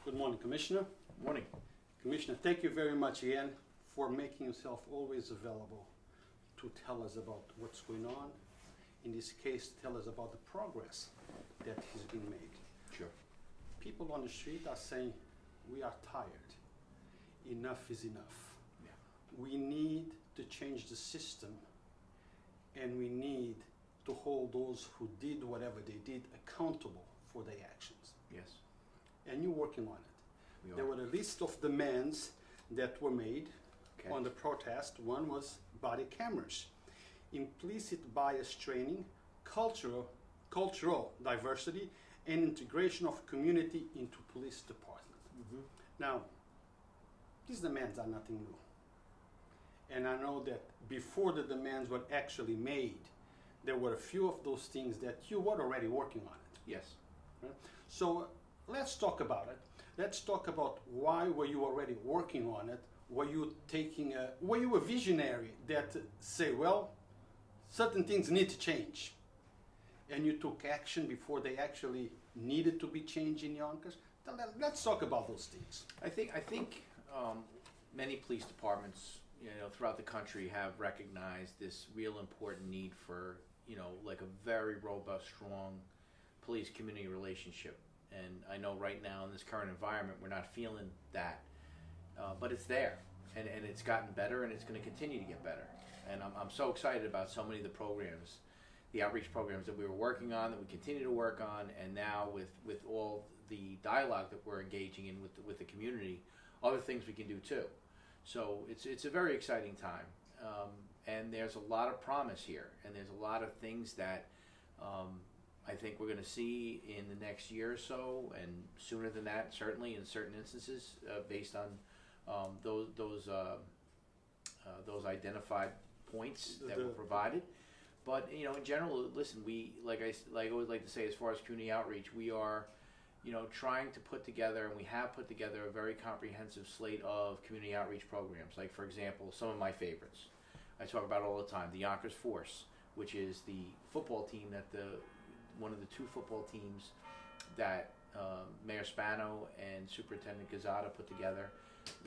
Good morning, Commissioner. Morning. Commissioner, thank you very much again for making yourself always available to tell us about what's going on. In this case, tell us about the progress that has been made. Sure. People on the street are saying, we are tired. Enough is enough. Yeah. We need to change the system, and we need to hold those who did whatever they did accountable for their actions. Yes. And you're working on it. We There are. were a list of demands that were made Okay. on the protest. One was body cameras, implicit bias training, cultural diversity, and integration of community into police department. Mm-hmm. Now, these demands are nothing new. And I know that before the demands were actually made, there were a few of those things that you were already working on it. Yes. Right? So let's talk about it. Let's talk about why were you already working on it? Were you a visionary that say, well, certain things need to change, and you took action before they actually needed to be changed in Yonkers? Let's talk about those things. I think many police departments, throughout the country have recognized this real important need for, like a very robust, strong police-community relationship. And I know right now in this current environment, we're not feeling that, but it's there, and it's gotten better, and it's going to continue to get better. And I'm so excited about so many of the programs, the outreach programs that we were working on, that we continue to work on, and now with all the dialogue that we're engaging in with the community, other things we can do too. So it's a very exciting time, and there's a lot of promise here, and there's a lot of things that I think we're going to see in the next year or so, and sooner than that, certainly in certain instances, based on those identified points that were provided. But in general, listen, we like I always like to say, as far as community outreach, we are trying to put together, and we have put together a very comprehensive slate of community outreach programs. Like, for example, some of my favorites I talk about all the time: the Yonkers Force, which is the football team that one of the two football teams that Mayor Spano and Superintendent Gazzada put together,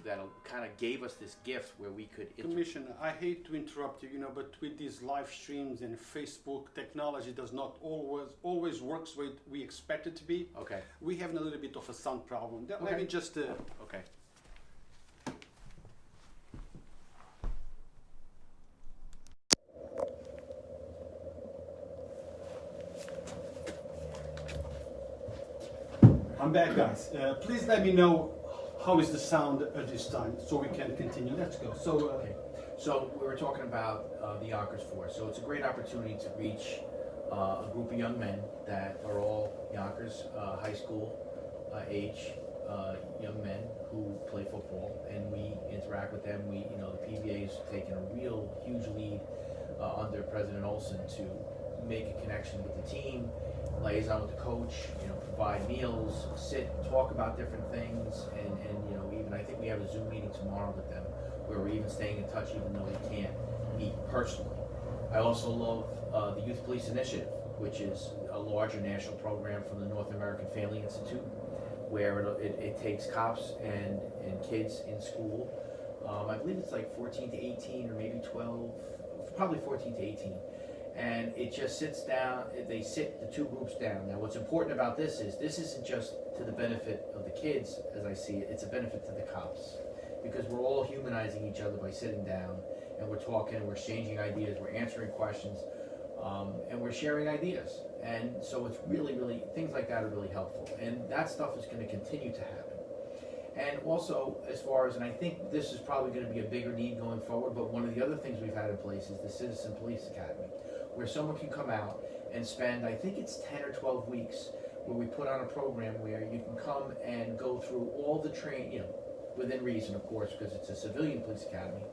that kind of gave us this gift where we could... Commissioner, I hate to interrupt you, but with these live streams and Facebook, technology does not always works the way we expect it to be. Okay. We have a little bit of a sound problem. Let Okay. me just... Okay. I'm back, guys. Please let me know how is the sound at this time, so we can continue. Let's go. Okay. So we were talking about the Yonkers Force. So it's a great opportunity to reach a group of young men that are all Yonkers high school age young men who play football, and we interact with them. The PBA has taken a real huge lead under President Olson to make a connection with the team, liaison with the coach, provide meals, talk about different things, and even I think we have a Zoom meeting tomorrow with them where we're even staying in touch even though we can't meet personally. I also love the Youth Police Initiative, which is a larger national program from the North American Family Institute, where it takes cops and kids in school. I believe it's like 14 to 18 or maybe 12, probably 14 to 18. And it just sits down, they sit the two groups down. Now what's important about this isn't just to the benefit of the kids, as I see it, it's a benefit to the cops. Because we're all humanizing each other by sitting down, and we're talking, we're exchanging ideas, we're answering questions, and we're sharing ideas. And so it's really, really, things like that are really helpful. And that stuff is going to continue to happen. And also, as far as, and I think this is probably going to be a bigger need going forward, but one of the other things we've had in place is the Citizen Police Academy, where someone can come out and spend, I think it's 10 or 12 weeks, where we put on a program where you can come and go through all the training, within reason, of course, because it's a civilian police academy,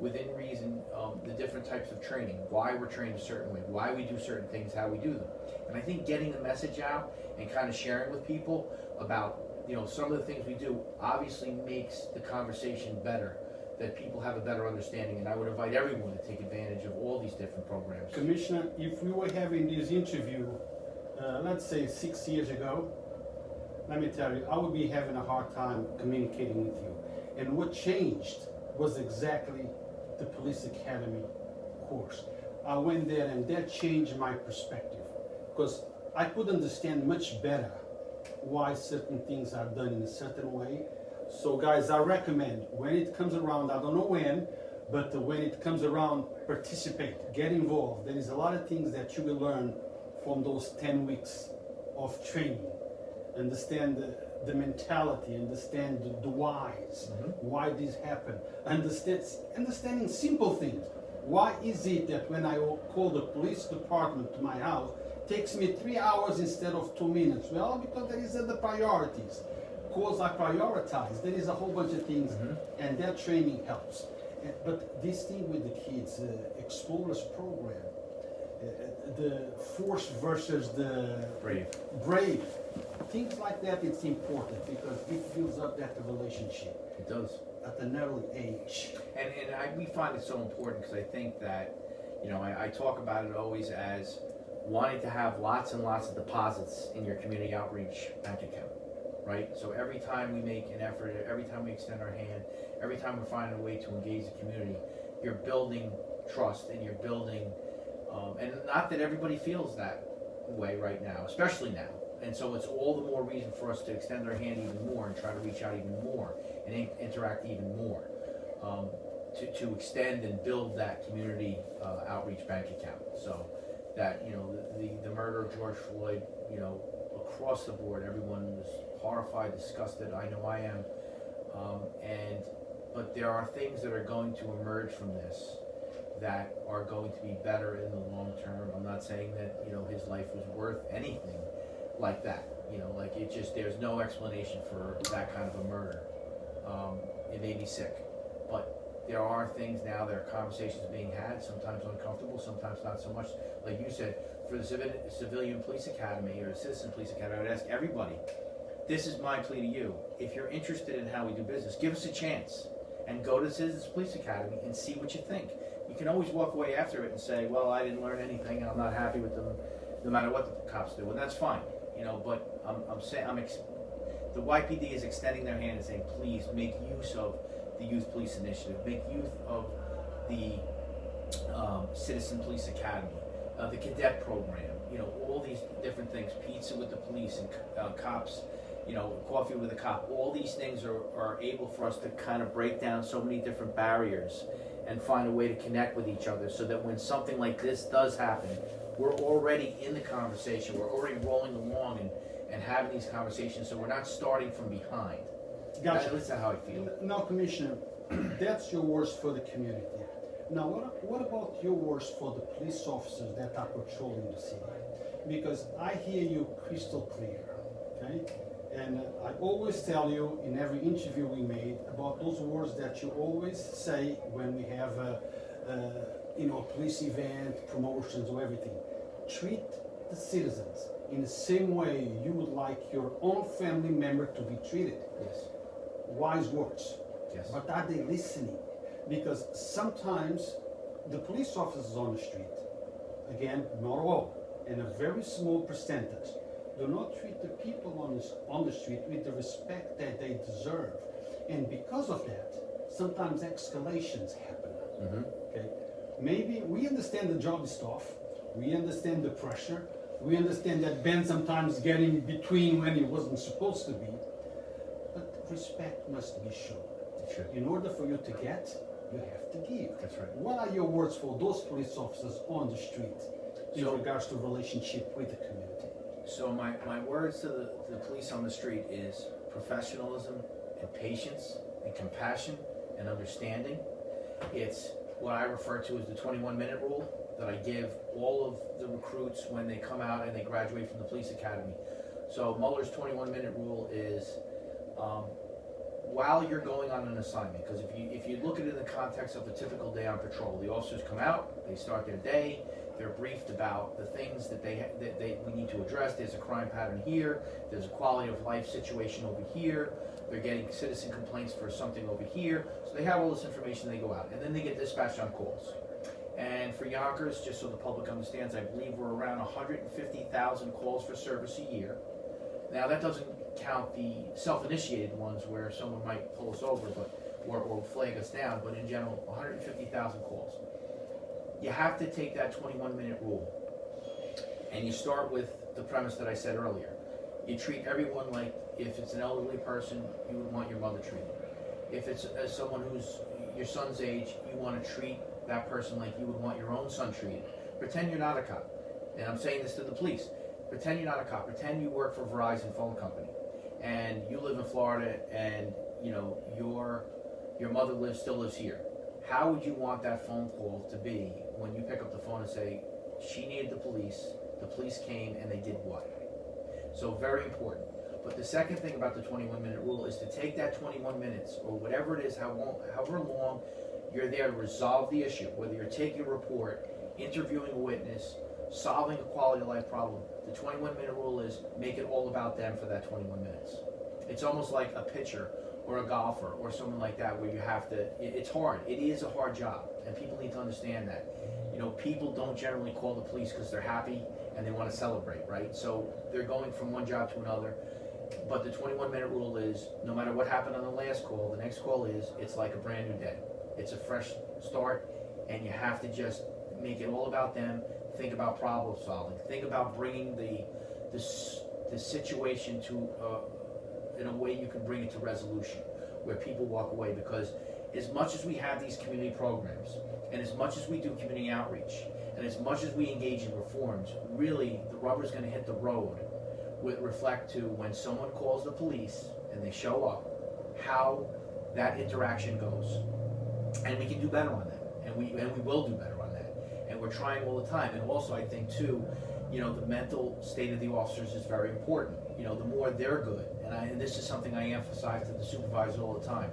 within reason, the different types of training, why we're trained a certain way, why we do certain things, how we do them. And I think getting the message out and kind of sharing with people about, some of the things we do obviously makes the conversation better, that people have a better understanding, and I would invite everyone to take advantage of all these different programs. Commissioner, if we were having this interview, let's say 6 years ago, let me tell you, I would be having a hard time communicating with you. And what changed was exactly the police academy course. I went there and that changed my perspective, because I could understand much better why certain things are done in a certain way. So guys, I recommend, when it comes around, I don't know when, but when it comes around, participate, get involved. There is a lot of things that you will learn from those 10 weeks of training. Understand the mentality, understand the whys, why this happened, understanding simple things. Why is it that when I call the police department to my house, it takes me 3 hours instead of 2 minutes? Well, because there is other priorities. Because I prioritize, there is a whole bunch of things, and that training helps. But this thing with the kids, Explorers program, the force versus the brave, things like that, it's important because it builds up that relationship. It does. At an early age. We find it so important because I think that, you know, I talk about it always as wanting to have lots and lots of deposits in your community outreach bank account, right? So every time we make an effort, every time we extend our hand, every time we're finding a way to engage the community, you're building trust and you're building, and not that everybody feels that way right now, especially now. And so it's all the more reason for us to extend our hand even more and try to reach out even more and interact even more, to extend and build that community outreach bank account. So that, you know, the murder of George Floyd, you know, across the board, everyone was horrified, disgusted. I know I am. But there are things that are going to emerge from this that are going to be better in the long term. I'm not saying that, you know, his life was worth anything like that. You know, like it just, there's no explanation for that kind of a murder. It made me sick. But there are things now, there are conversations being had, sometimes uncomfortable, sometimes not so much. Like you said, for the civilian police academy or citizen police academy, I would ask everybody, this is my plea to you. If you're interested in how we do business, give us a chance and go to the Citizens Police Academy and see what you think. You can always walk away after it and say, well, I didn't learn anything and I'm not happy with them, no matter what the cops do, and that's fine. You know, but the YPD is extending their hand and saying, please make use of the Youth Police Initiative, make use of the Citizen Police Academy, the cadet program, you know, all these different things, pizza with the police and cops, you know, coffee with a cop. All these things are able for us to kind of break down so many different barriers and find a way to connect with each other so that when something like this does happen, we're already in the conversation, we're already rolling along and having these conversations, so we're not starting from behind. Gotcha. At least that's how I feel. Now, Commissioner, that's your words for the community. Now, what about your words for the police officers that are patrolling the city? Because I hear you crystal clear, okay? And I always tell you in every interview we made about those words that you always say when we have a police event, promotions or everything. Treat the citizens in the same way you would like your own family member to be treated. Yes. Wise words. Yes. But are they listening? Because sometimes the police officers on the street, again, not all, and a very small percentage, do not treat the people on the street with the respect that they deserve. And because of that, sometimes escalations happen. Okay? Maybe we understand the job is tough, we understand the pressure, we understand that Ben sometimes getting between when he wasn't supposed to be, but respect must be shown. Sure. In order for you to get, you have to give. That's right. What are your words for those police officers on the street in regards to relationship with the community? So my words to the police on the street is professionalism and patience and compassion and understanding. It's what I refer to as the 21-minute rule that I give all of the recruits when they come out and they graduate from the police academy. So Mueller's 21-minute rule is while you're going on an assignment, because if you look at it in the context of a typical day on patrol, the officers come out, they start their day, they're briefed about the things that we need to address. There's a crime pattern here, there's a quality of life situation over here, they're getting citizen complaints for something over here, so they have all this information, they go out, and then they get dispatched on calls. And for Yonkers, just so the public understands, I believe we're around 150,000 calls for service a year. Now, that doesn't count the self-initiated ones where someone might pull us over, or flag us down, but in general, 150,000 calls. You have to take that 21-minute rule, and you start with the premise that I said earlier. You treat everyone like, if it's an elderly person, you would want your mother treated. If it's someone who's your son's age, you want to treat that person like you would want your own son treated. Pretend you're not a cop. And I'm saying this to the police. Pretend you're not a cop. Pretend you work for Verizon phone company, and you live in Florida, and you know your mother still lives here. How would you want that phone call to be when you pick up the phone and say, she needed the police came, and they did what? So very important. But the second thing about the 21-minute rule is to take that 21 minutes, or whatever it is, however long you're there to resolve the issue, whether you're taking a report, interviewing a witness, solving a quality of life problem. The 21-minute rule is make it all about them for that 21 minutes. It's almost like a pitcher or a golfer or someone like that, where you have to, it's hard. It is a hard job, and people need to understand that. You know, people don't generally call the police because they're happy and they want to celebrate, right? So they're going from one job to another. But the 21-minute rule is, no matter what happened on the last call, the next call it's like a brand new day. It's a fresh start, and you have to just make it all about them. Think about problem solving. Think about bringing the situation to, in a way you can bring it to resolution, where people walk away. Because as much as we have these community programs, and as much as we do community outreach, and as much as we engage in reforms, really the rubber's going to hit the road with reflect to when someone calls the police and they show up, how that interaction goes. And we can do better on that, and we will do better on that, and we're trying all the time. And also, I think too, you know, the mental state of the officers is very important. You know, the more they're good, and this is something I emphasize to the supervisors all the time.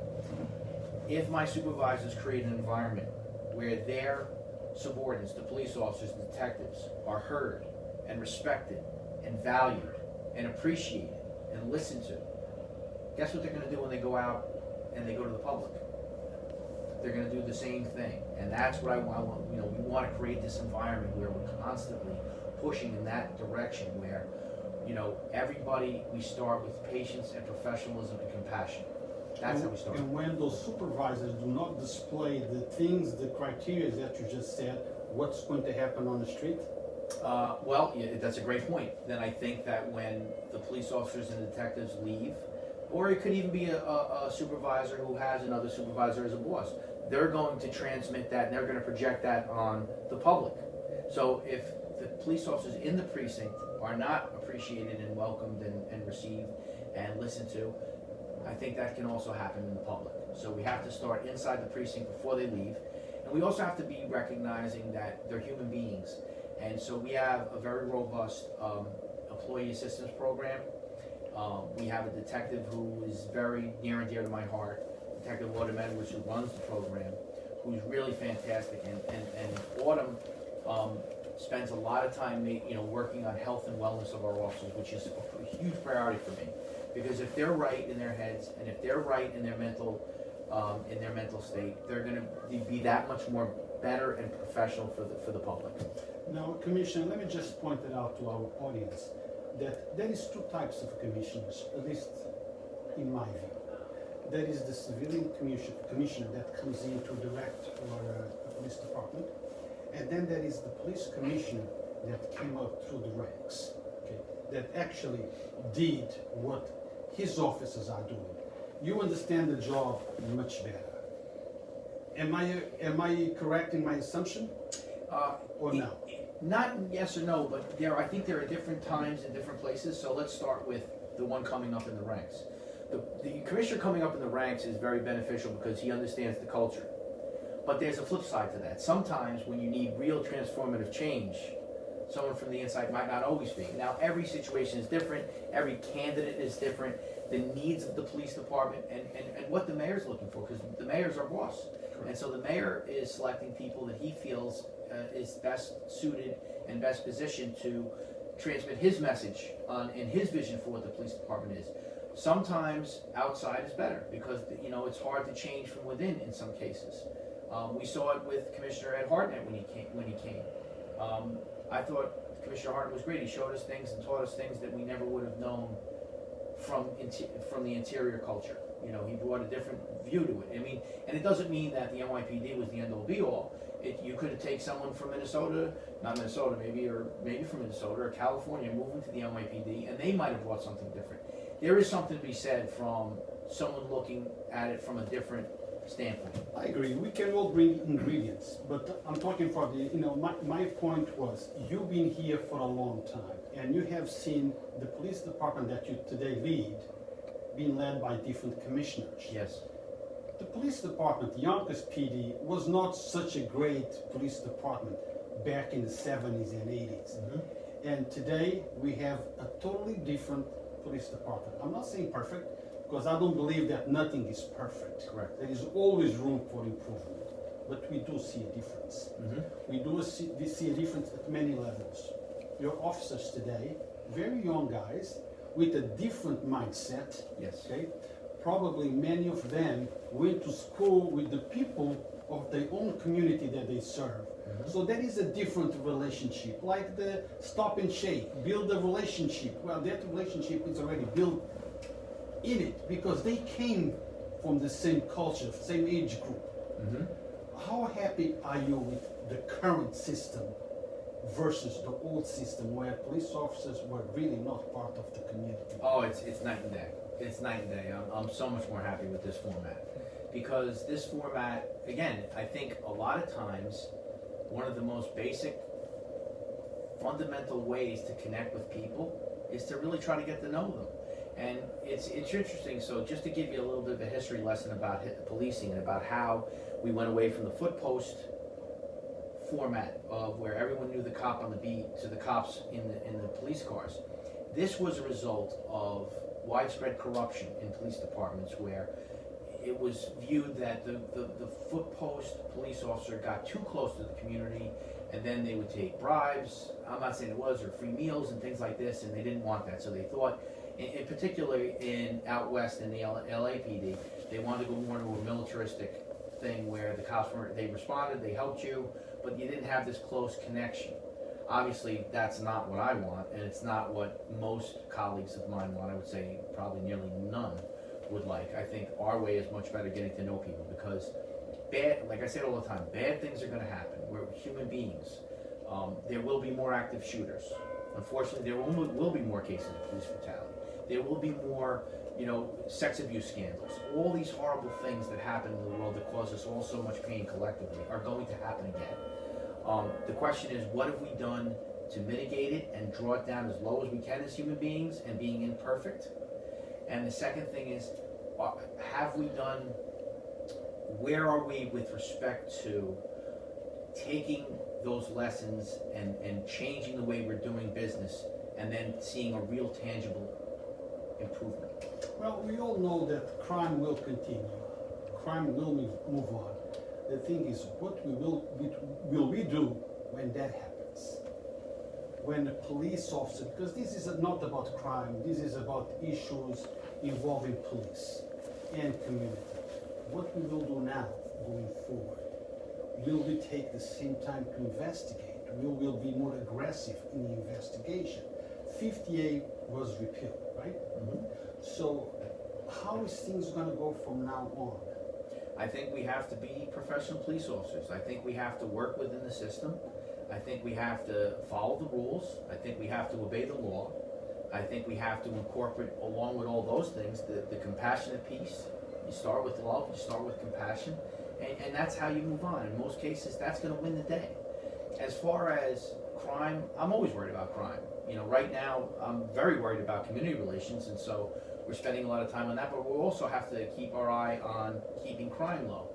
If my supervisors create an environment where their subordinates, the police officers, the detectives, are heard and respected and valued and appreciated and listened to, guess what they're going to do when they go out and they go to the public? They're going to do the same thing. And that's what I want. You know, we want to create this environment where we're constantly pushing in that direction, where, you know, everybody, we start with patience and professionalism and compassion. That's how we start. And when those supervisors do not display the things, the criteria that you just said, what's going to happen on the street? Well, yeah, that's a great point. Then I think that when the police officers and detectives leave, or it could even be a supervisor who has another supervisor as a boss, they're going to transmit that, and they're going to project that on the public. So if the police officers in the precinct are not appreciated and welcomed and received and listened to, I think that can also happen in the public. So we have to start inside the precinct before they leave. And we also have to be recognizing that they're human beings. And so we have a very robust employee assistance program. We have a detective who is very near and dear to my heart, Detective Autumn Edwards, who runs the program, who's really fantastic. And Autumn spends a lot of time, you know, working on health and wellness of our officers, which is a huge priority for me. Because if they're right in their heads, and if they're right in their mental state, they're going to be that much more better and professional for the public. Now, Commissioner, let me just point it out to our audience that there is two types of commissioners, at least in my view. There is the civilian commissioner that comes in to direct our police department, and then there is the police commissioner that came up through the ranks, okay, that actually did what his officers are doing. You understand the job much better. Am I correct in my assumption? Or no? Not yes or no, but I think there are different times and different places. So let's start with the one coming up in the ranks. The commissioner coming up in the ranks is very beneficial because he understands the culture. But there's a flip side to that. Sometimes when you need real transformative change, someone from the inside might not always be. Now, every situation is different. Every candidate is different. The needs of the police department and what the mayor's looking for, because the mayor's our boss. Correct. And so the mayor is selecting people that he feels is best suited and best positioned to transmit his message and his vision for what the police department is. Sometimes outside is better because, you know, it's hard to change from within in some cases. We saw it with Commissioner Ed Hartnett when he came. I thought Commissioner Hartnett was great. He showed us things and taught us things that we never would have known from the interior culture. You know, he brought a different view to it. I mean, and it doesn't mean that the NYPD was the end all be all. You could take someone from Minnesota, not Minnesota maybe, or maybe from Minnesota or California, move into the NYPD, and they might have brought something different. There is something to be said from someone looking at it from a different standpoint. I agree, we can all bring ingredients, but I'm talking for the, my point was, you've been here for a long time, and you have seen the police department that you today lead being led by different commissioners. Yes. The police department, Yonkers PD, was not such a great police department back in the 70s and 80s. Mm-hmm. And today we have a totally different police department. I'm not saying perfect, because I don't believe that nothing is perfect. Correct. There is always room for improvement, but we do see a difference. Mm-hmm. We see a difference at many levels. Your officers today, very young guys, with a different mindset. Yes. Okay? Probably many of them went to school with the people of their own community that they serve. Mm-hmm. So that is a different relationship, like the stop and shake, build a relationship. Well, that relationship is already built in it because they came from the same culture, same age group. Mm-hmm. How happy are you with the current system versus the old system where police officers were really not part of the community? Oh, it's night and day. It's night and day. I'm so much more happy with this format because this format, again, I think a lot of times one of the most basic, fundamental ways to connect with people is to really try to get to know them. And it's interesting. So just to give you a little bit of a history lesson about policing and about how we went away from the foot post format of where everyone knew the cop on the beat to the cops in the police cars. This was a result of widespread corruption in police departments where it was viewed that the foot post police officer got too close to the community and then they would take bribes, I'm not saying it was, or free meals and things like this, and they didn't want that. So they thought, in particular in out west in the LAPD, they wanted to go more to a militaristic thing where the cops they responded, they helped you, but you didn't have this close connection. Obviously, that's not what I want, and it's not what most colleagues of mine want. I would say probably nearly none would like. I think our way is much better getting to know people because like I say all the time, bad things are going to happen. We're human beings. There will be more active shooters. Unfortunately, there will be more cases of police brutality. There will be more, sex abuse scandals. All these horrible things that happen in the world that cause us all so much pain collectively are going to happen again. The question is, what have we done to mitigate it and draw it down as low as we can as human beings and being imperfect? And the second thing is, where are we with respect to taking those lessons and changing the way we're doing business and then seeing a real tangible improvement? Well, we all know that crime will continue. Crime will move on. The thing is, what will we do when that happens? When a police officer, because this is not about crime, this is about issues involving police and community. What we will do now, going forward, will we take the same time to investigate? We will be more aggressive in the investigation. 58 was repealed, right? Mm-hmm. So how is things going to go from now on? I think we have to be professional police officers. I think we have to work within the system. I think we have to follow the rules. I think we have to obey the law. I think we have to incorporate, along with all those things, the compassionate piece. You start with love, you start with compassion, and that's how you move on. In most cases, that's going to win the day. As far as crime, I'm always worried about crime. Right now, I'm very worried about community relations, and so we're spending a lot of time on that, but we also have to keep our eye on keeping crime low.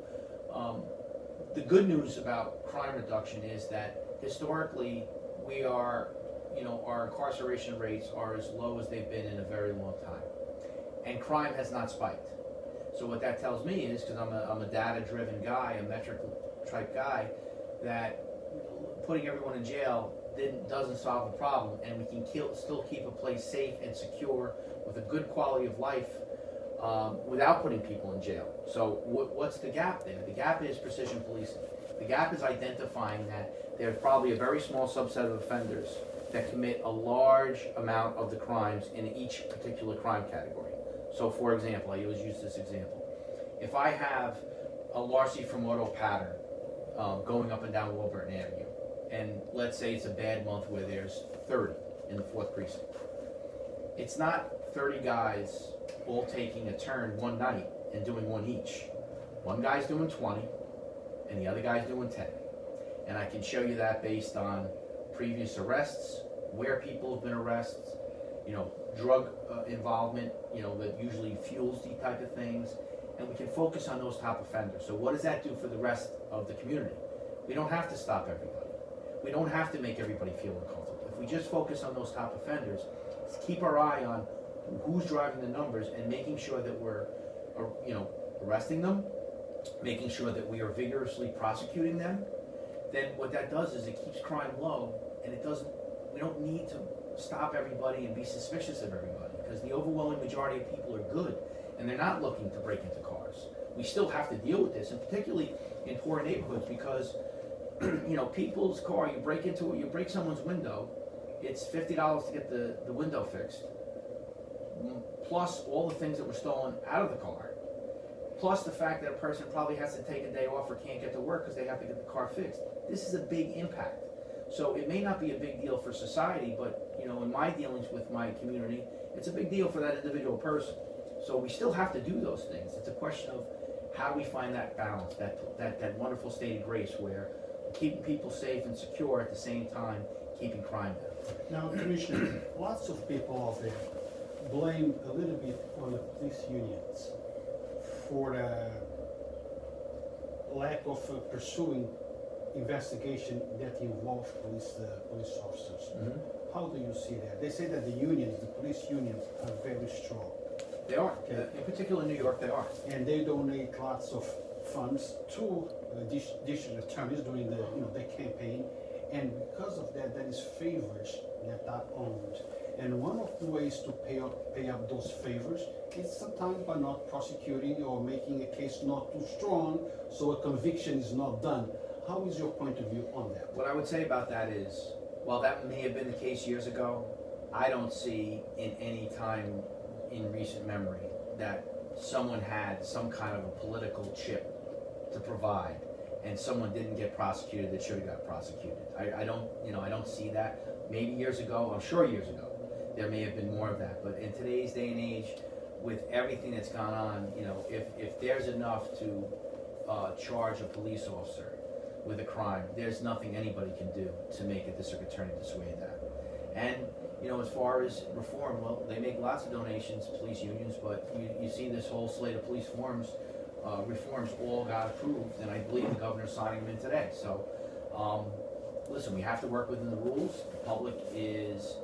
The good news about crime reduction is that historically, we are, our incarceration rates are as low as they've been in a very long time. And crime has not spiked. So what that tells me is, because I'm a data-driven guy, a metric-type guy, that putting everyone in jail doesn't solve the problem, and we can still keep a place safe and secure with a good quality of life without putting people in jail. So what's the gap there? The gap is precision policing. The gap is identifying that there's probably a very small subset of offenders that commit a large amount of the crimes in each particular crime category. So for example, I always use this example. If I have a larceny from auto pattern going up and down Warburton Avenue, and let's say it's a bad month where there's 30 in the 4th precinct, it's not 30 guys all taking a turn one night and doing one each. One guy's doing 20 and the other guy's doing 10. And I can show you that based on previous arrests, where people have been arrested, drug involvement, that usually fuels these type of things, and we can focus on those top offenders. So what does that do for the rest of the community? We don't have to stop everybody. We don't have to make everybody feel uncomfortable. If we just focus on those top offenders, keep our eye on who's driving the numbers and making sure that we're, arresting them, making sure that we are vigorously prosecuting them, then what that does is it keeps crime low, and we don't need to stop everybody and be suspicious of everybody, because the overwhelming majority of people are good, and they're not looking to break into cars. We still have to deal with this, and particularly in poor neighborhoods, because people's car, you break someone's window, it's $50 to get the window fixed, plus all the things that were stolen out of the car, plus the fact that a person probably has to take a day off or can't get to work because they have to get the car fixed. This is a big impact. So it may not be a big deal for society, but in my dealings with my community, it's a big deal for that individual person. So we still have to do those things. It's a question of how do we find that balance, that wonderful state of grace where we're keeping people safe and secure at the same time keeping crime down. Now, Commissioner, lots of people out there blame a little bit on the police unions for the lack of pursuing investigation that involves police officers. Mm-hmm. How do you see that? They say that the police unions are very strong. They are. Okay. In particular in New York, they are. And they donate lots of funds to district attorneys during the campaign. And because of that, there is favors that are owned. And one of the ways to pay up those favors is sometimes by not prosecuting or making a case not too strong, so a conviction is not done. How is your point of view on that? What I would say about that is, while that may have been the case years ago, I don't see in any time in recent memory that someone had some kind of a political chip to provide and someone didn't get prosecuted that should have got prosecuted. I don't see that. Maybe years ago, I'm sure years ago, there may have been more of that. But in today's day and age, with everything that's gone on, if there's enough to charge a police officer with a crime, there's nothing anybody can do to make a district attorney dissuade that. And as far as reform, well, they make lots of donations to police unions, but you see this whole slate of police reforms all got approved, and I believe the governor's signing them in today. So, listen, we have to work within the rules. The public is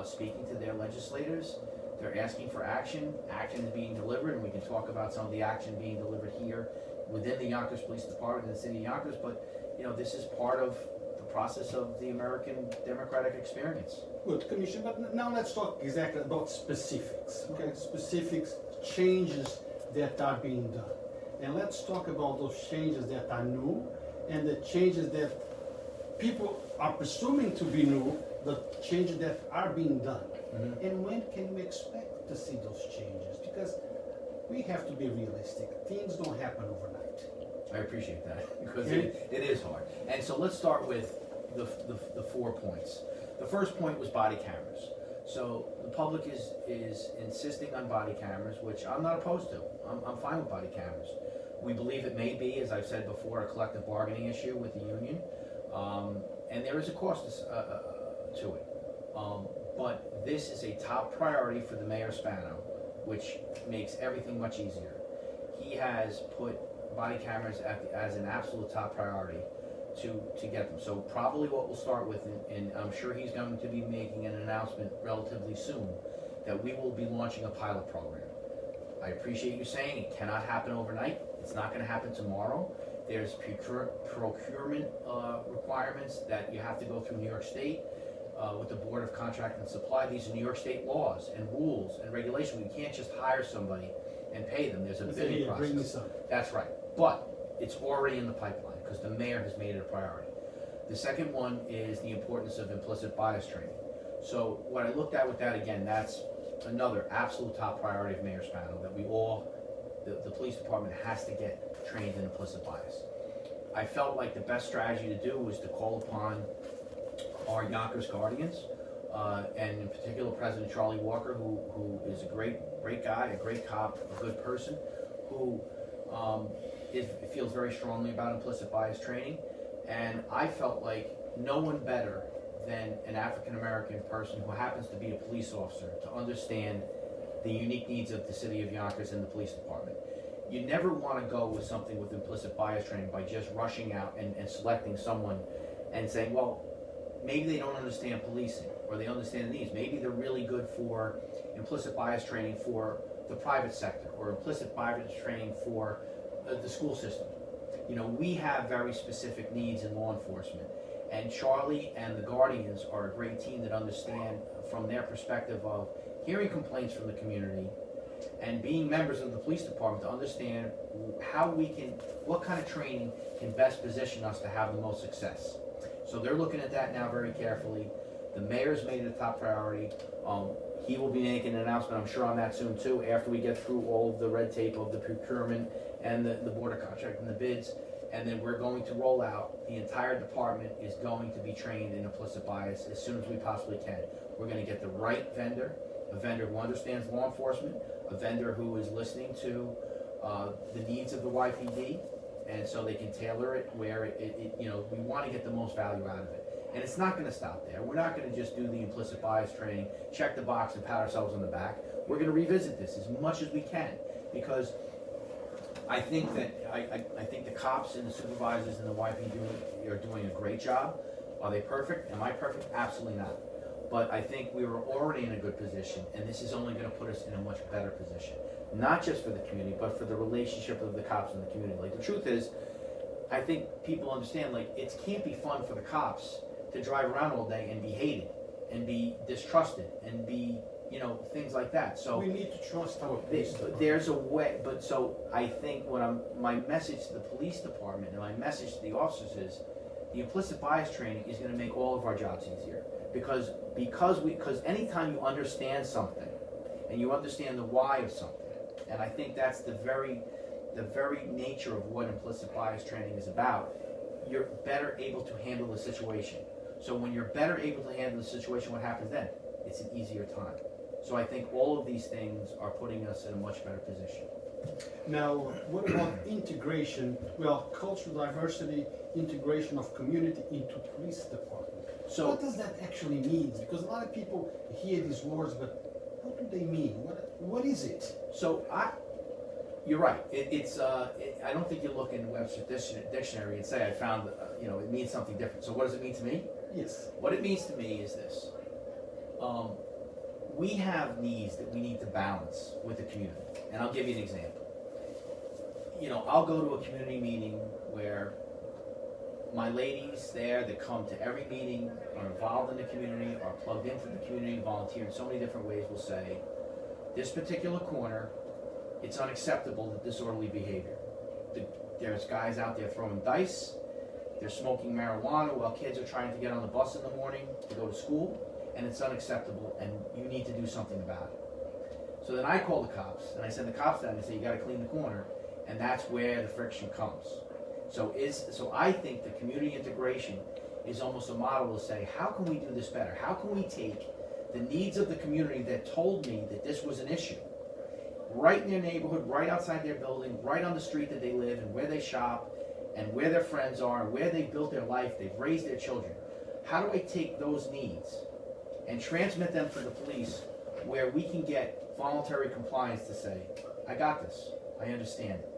speaking to their legislators. They're asking for action. Action is being delivered, and we can talk about some of the action being delivered here within the Yonkers Police Department in the city of Yonkers, but this is part of the process of the American democratic experience. Good, Commissioner, but now let's talk exactly about specifics, okay? Specifics, changes that are being done. And let's talk about those changes that are new and the changes that people are presuming to be new, the changes that are being done. Mm-hmm. And when can we expect to see those changes? Because we have to be realistic. Things don't happen overnight. I appreciate that, because it is hard. And so let's start with the 4 points. The first point was body cameras. So the public is insisting on body cameras, which I'm not opposed to. I'm fine with body cameras. We believe it may be, as I've said before, a collective bargaining issue with the union, and there is a cost to it. But this is a top priority for the Mayor Spano, which makes everything much easier. He has put body cameras as an absolute top priority to get them. So probably what we'll start with, and I'm sure he's going to be making an announcement relatively soon, that we will be launching a pilot program. I appreciate you saying it cannot happen overnight. It's not going to happen tomorrow. There's procurement requirements that you have to go through New York State with the Board of Contract and Supply. These are New York State laws and rules and regulations. We can't just hire somebody and pay them. There's a bidding process. Bring this up. That's right. But it's already in the pipeline because the mayor has made it a priority. The second one is the importance of implicit bias training. So what I looked at with that, again, that's another absolute top priority of Mayor's panel, that we all, the police department has to get trained in implicit bias. I felt like the best strategy to do was to call upon our Yonkers guardians, and in particular President Charlie Walker, who is a great guy, a great cop, a good person, who feels very strongly about implicit bias training. And I felt like no one better than an African American person who happens to be a police officer to understand the unique needs of the city of Yonkers and the police department. You never want to go with something with implicit bias training by just rushing out and selecting someone and saying, well, maybe they don't understand policing or they understand the needs. Maybe they're really good for implicit bias training for the private sector or implicit bias training for the school system. You know, we have very specific needs in law enforcement, and Charlie and the Guardians are a great team that understand from their perspective of hearing complaints from the community and being members of the police department to understand how we can, what kind of training can best position us to have the most success. So they're looking at that now very carefully. The mayor's made it a top priority. He will be making an announcement, I'm sure, on that soon too, after we get through all of the red tape of the procurement and the border contract and the bids. And then we're going to roll out, the entire department is going to be trained in implicit bias as soon as we possibly can. We're gonna get the right vendor, a vendor who understands law enforcement, a vendor who is listening to the needs of the YPD, and so they can tailor it where you know, we want to get the most value out of it. And it's not going to stop there. We're not going to just do the implicit bias training, check the box and pat ourselves on the back. We're going to revisit this as much as we can, because I think that I think the cops and the supervisors and the YPD are doing a great job. Are they perfect? Am I perfect? Absolutely not. But I think we were already in a good position, and this is only going to put us in a much better position. Not just for the community, but for the relationship of the cops and the community. Like, the truth is, I think people understand, like, it can't be fun for the cops to drive around all day and be hated and be distrusted and be, you know, things like that. So We need to trust our police department. there's a way, but so I think my message to the police department and my message to the officers is, the implicit bias training is going to make all of our jobs easier, because anytime you understand something and you understand the why of something, and I think that's the very nature of what implicit bias training is about, you're better able to handle the situation. So when you're better able to handle the situation, what happens then? It's an easier time. So I think all of these things are putting us in a much better position. Now, what about integration, well, cultural diversity, integration of community into police department? So- what does that actually mean? Because a lot of people hear these words, but what do they mean? What is it? So you're right. I don't think you look in Webster's dictionary and say I found, you know, it means something different. So what does it mean to me? Yes. What it means to me is this. We have needs that we need to balance with the community. And I'll give you an example. You know, I'll go to a community meeting where my ladies there that come to every meeting, are involved in the community, are plugged into the community, volunteer in so many different ways, will say, this particular corner, it's unacceptable, the disorderly behavior. There's guys out there throwing dice, they're smoking marijuana while kids are trying to get on the bus in the morning to go to school, and it's unacceptable, and you need to do something about it. So then I call the cops, and I send the cops down and say, you gotta clean the corner, and that's where the friction comes. So I think the community integration is almost a model to say, how can we do this better? How can we take the needs of the community that told me that this was an issue, right in their neighborhood, right outside their building, right on the street that they live and where they shop and where their friends are and where they built their life, they've raised their children. How do I take those needs and transmit them to the police where we can get voluntary compliance to say, I got this, I understand it.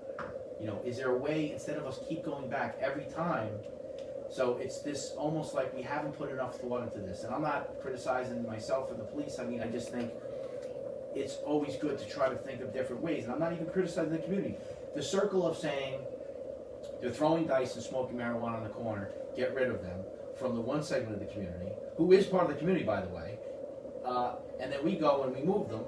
You know, is there a way, instead of us keep going back every time? So it's this almost like we haven't put enough thought into this. And I'm not criticizing myself or the police. I mean, I just think it's always good to try to think of different ways. And I'm not even criticizing the community. The circle of saying they're throwing dice and smoking marijuana on the corner, get rid of them, from the one segment of the community, who is part of the community, by the way, and then we go and we move them,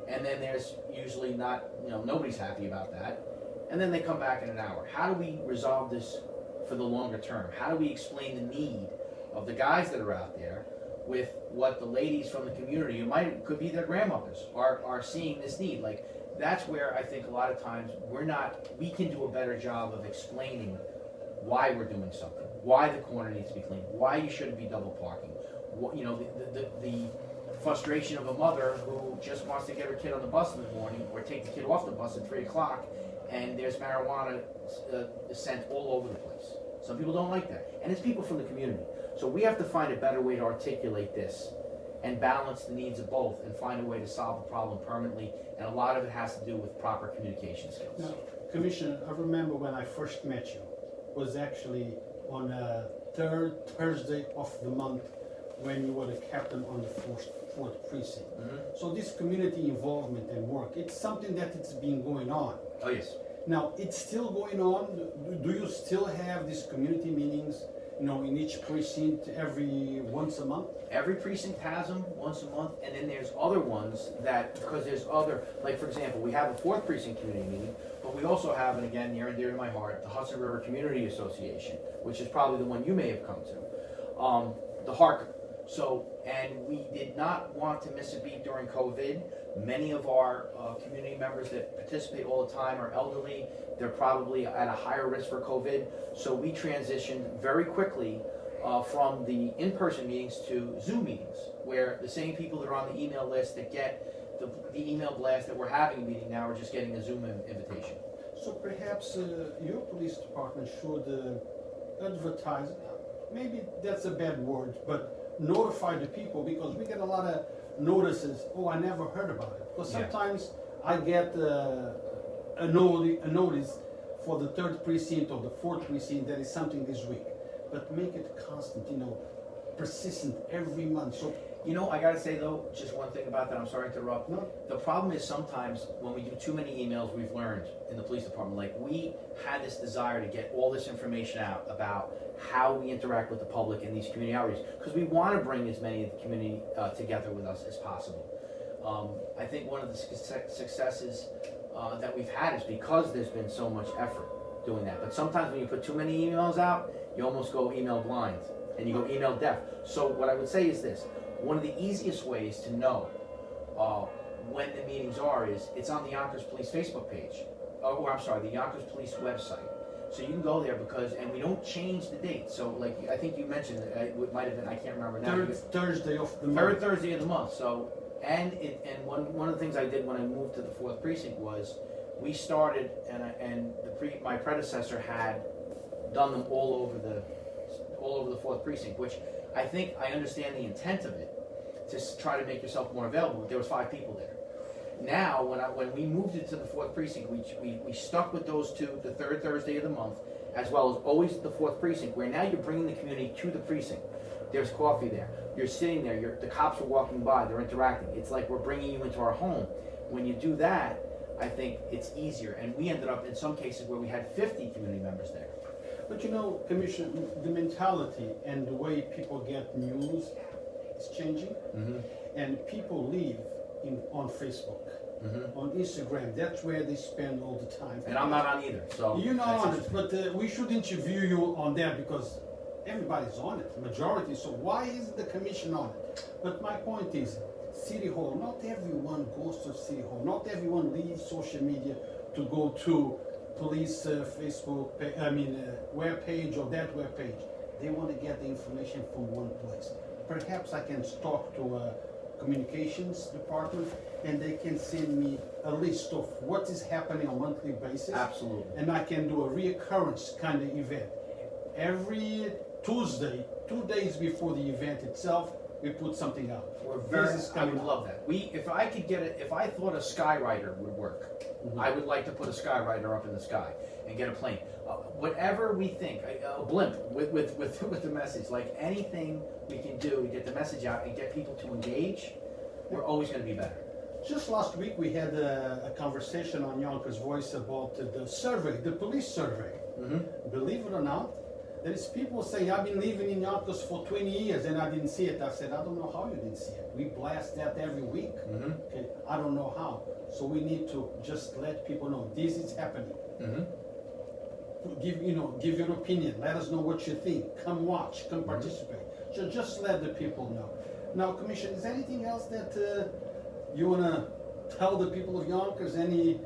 and then there's usually not, you know, nobody's happy about that, and then they come back in an hour. How do we resolve this for the longer term? How do we explain the need of the guys that are out there with what the ladies from the community, could be their grandmothers, are seeing this need. Like, that's where I think a lot of times we can do a better job of explaining why we're doing something, why the corner needs to be cleaned, why you shouldn't be double parking. You know, the frustration of a mother who just wants to get her kid on the bus in the morning or take the kid off the bus at 3 o'clock, and there's marijuana scent all over the place. Some people don't like that, and it's people from the community. So we have to find a better way to articulate this and balance the needs of both and find a way to solve the problem permanently, and a lot of it has to do with proper communication skills. Now, Commissioner, I remember when I first met you, was actually on a third Thursday of the month when you were the captain on the fourth precinct. Mm-hmm. So this community involvement and work, it's something that it's been going on. Oh, yes. Now, it's still going on. Do you still have these community meetings, you know, in each precinct once a month? Every precinct has them once a month, and then there's other ones that, because there's other, like for example, we have a 4th precinct community meeting, but we also have, and again, near and dear to my heart, the Hudson River Community Association, which is probably the one you may have come to, the Harker. So, and we did not want to miss a beat during COVID. Many of our community members that participate all the time are elderly. They're probably at a higher risk for COVID. So we transitioned very quickly from the in-person meetings to Zoom meetings, where the same people that are on the email list that get the email blast that we're having a meeting now are just getting a Zoom invitation. So perhaps your police department should advertise, maybe that's a bad word, but notify the people, because we get a lot of notices. Oh, I never heard about it. Because sometimes I get a notice for the 3rd precinct or the 4th precinct that is something this week. But make it constant, you know, persistent every month. So, you know, I gotta say though, just one thing about that, I'm sorry to interrupt. No. The problem is sometimes when we do too many emails, we've learned in the police department, like we had this desire to get all this information out about how we interact with the public in these community outreach, because we want to bring as many of the community together with us as possible. I think one of the successes that we've had is because there's been so much effort doing that. But sometimes when you put too many emails out, you almost go email blind and you go email deaf. So what I would say is this: one of the easiest ways to know when the meetings are is it's on the Yonkers Police Facebook page, or I'm sorry, the Yonkers Police website. So you can go there and we don't change the date. So like I think you mentioned, it might have been, I can't remember now. Third Thursday of the month. Third Thursday of the month. So and one of the things I did when I moved to the 4th precinct was we started my predecessor had done them all over the 4th precinct, which I think I understand the intent of it, to try to make yourself more available. But there was 5 people there. Now, when we moved it to the 4th precinct, we stuck with those two, the 3rd Thursday of the month, as well as always the 4th precinct, where now you're bringing the community to the precinct. There's coffee there. You're sitting there. The cops are walking by. They're interacting. It's like we're bringing you into our home. When you do that, I think it's easier. And we ended up in some cases where we had 50 community members there. But you know, Commissioner, the mentality and the way people get news is changing. Mm-hmm. And people live on Facebook, on Instagram. That's where they spend all the time. And I'm not on either. So you're not on it, but we should interview you on that because everybody's on it, majority. So why isn't the commission on it? But my point is, City Hall, not everyone goes to City Hall. Not everyone leaves social media to go to police Facebook, web page or that web page. They want to get the information from one place. Perhaps I can talk to communications department and they can send me a list of what is happening on a monthly basis. Absolutely. And I can do a reoccurrence kind of event. Every Tuesday, 2 days before the event itself, we put something out. I would love that. If I thought a skywriter would work, I would like to put a skywriter up in the sky and get a plane. Whatever we think, a blimp with the message, like anything we can do to get the message out and get people to engage, we're always going to be better. Just last week we had a conversation on Yonkers Voice about the survey, the police survey. Believe it or not, there is people saying, I've been living in Yonkers for 20 years and I didn't see it. I said, I don't know how you didn't see it. We blast that every week. Okay, I don't know how. So we need to just let people know this is happening. Give your opinion. Let us know what you think. Come watch. Come participate. So just let the people know. Now, Commissioner, is there anything else that you want to tell the people of Yonkers? Anything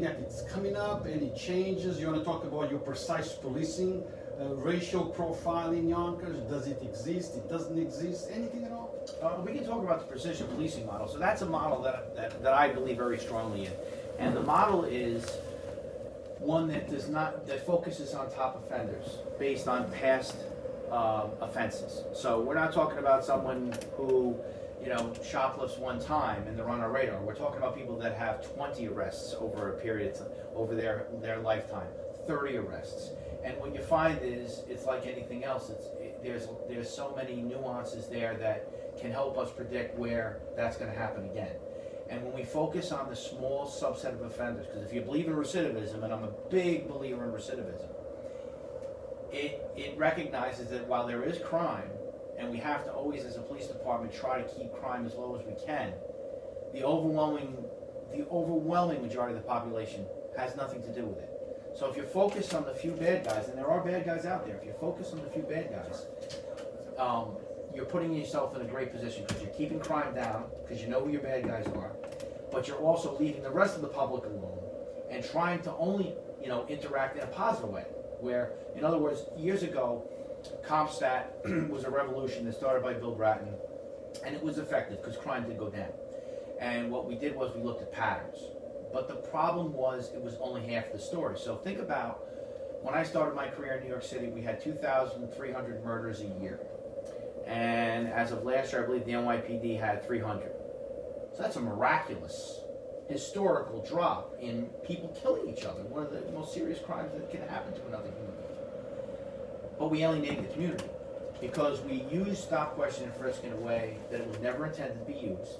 that it's coming up? Any changes? You want to talk about your precise policing, racial profile in Yonkers? Does it exist? It doesn't exist? Anything at all? We can talk about the precision policing model. So that's a model that I believe very strongly in. And the model is one that that focuses on top offenders based on past offenses. So we're not talking about someone who, shoplifts one time and they're on our radar. We're talking about people that have 20 arrests over a period, over their lifetime, 30 arrests. And what you find is, it's like anything else. There's so many nuances there that can help us predict where that's going to happen again. And when we focus on the small subset of offenders, because if you believe in recidivism, and I'm a big believer in recidivism, it recognizes that while there is crime, and we have to always, as a police department, try to keep crime as low as we can, the overwhelming majority of the population has nothing to do with it. So if you're focused on the few bad guys, and there are bad guys out there, if you're focused on the few bad guys, you're putting yourself in a great position, because you're keeping crime down, because you know who your bad guys are, but you're also leaving the rest of the public alone and trying to only, interact in a positive way. Where, in other words, years ago, CompStat was a revolution that started by Bill Bratton, and it was effective because crime did go down. And what we did was we looked at patterns. But the problem was it was only half the story. So think about, when I started my career in New York City, we had 2,300 murders a year. And as of last year, I believe the NYPD had 300. So that's a miraculous, historical drop in people killing each other, one of the most serious crimes that can happen to another human being. But we alienated the community because we used stop, question, and frisk in a way that it was never intended to be used.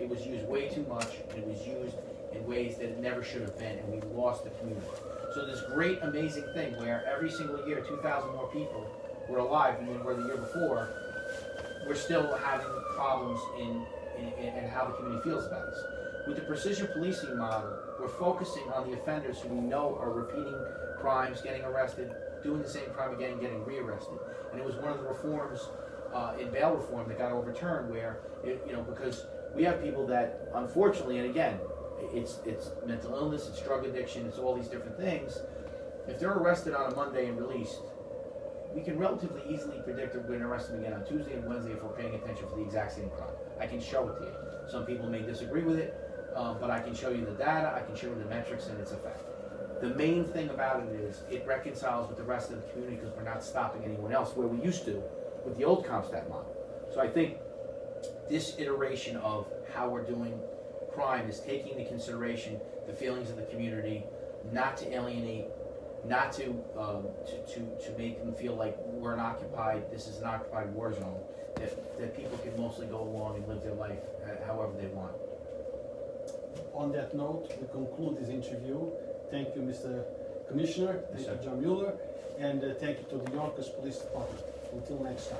It was used way too much, and it was used in ways that it never should have been, and we lost the community. So this great, amazing thing where every single year 2,000 more people were alive than they were the year before, we're still having problems in how the community feels about this. With the precision policing model, we're focusing on the offenders who we know are repeating crimes, getting arrested, doing the same crime again, and getting rearrested. And it was one of the reforms in bail reform that got overturned, where because we have people that, unfortunately, and again, it's mental illness, it's drug addiction, it's all these different things. If they're arrested on a Monday and released, we can relatively easily predict if we're going to arrest them again on Tuesday and Wednesday if we're paying attention for the exact same crime. I can show it to you. Some people may disagree with it, but I can show you the data, I can show you the metrics and its effect. The main thing about it is it reconciles with the rest of the community because we're not stopping anyone else where we used to with the old CompStat model. So I think this iteration of how we're doing crime is taking into consideration the feelings of the community, not to alienate, not to make them feel like this is an occupied war zone, that people can mostly go along and live their life however they want. On that note, we conclude this interview. Thank you, Mr. Commissioner. Thank you, John Mueller. And thank you to the Yonkers Police Department. Until next time.